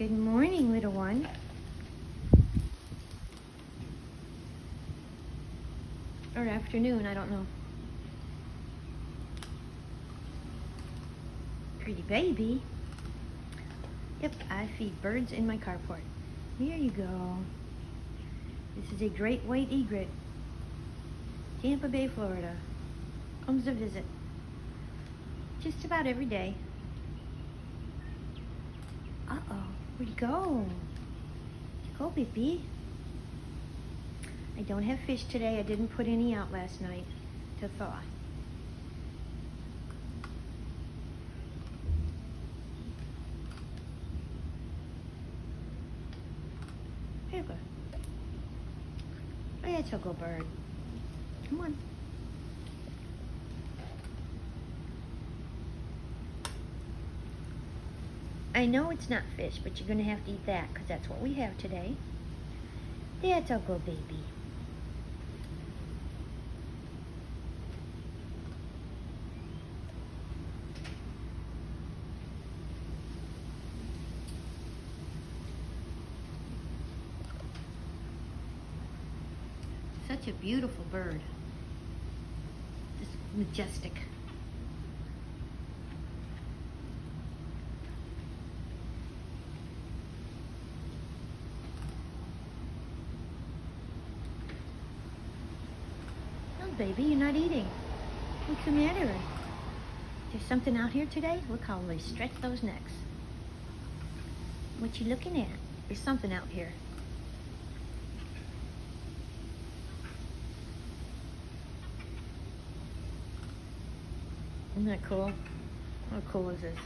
Good morning, little one. Or afternoon, I don't know. Pretty baby. Yep, I feed birds in my carport. Here you go. This is a great white egret. Tampa Bay, Florida. Comes to visit. Just about every day. Uh-oh, where'd he go? Where'd you go, baby? I don't have fish today. I didn't put any out last night to thaw. Here you go. Oh, yeah, it's a good bird. Come on. I know it's not fish, but you're going to have to eat that because that's what we have today. That's a good baby. Such a beautiful bird. Just majestic. Oh, baby, you're not eating. What's the matter? There's something out here today? Look how they stretch those necks. What you looking at? There's something out here. Isn't that cool? How cool is this?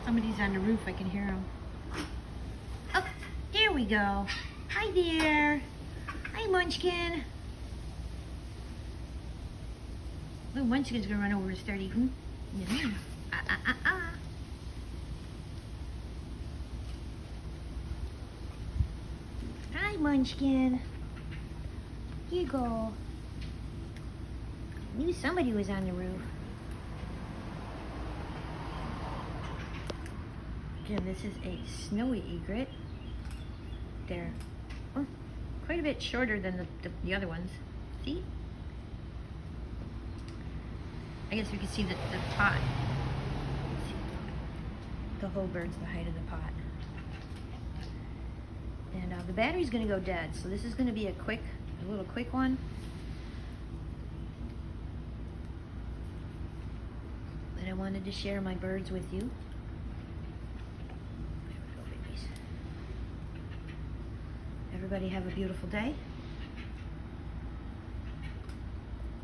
Somebody's on the roof, I can hear them. Oh, there we go. Hi there. Hi, Munchkin. Little Munchkin's gonna run over and start eating. Yeah. Hi, Munchkin. Here you go. I knew somebody was on the roof. Again, this is a snowy egret. They're quite a bit shorter than the other ones. See? I guess we can see the pot. See? The whole bird's the height of the pot. And the battery's gonna go dead, so this is gonna be a little quick one. But I wanted to share my birds with you. There we go, babies. Everybody have a beautiful day.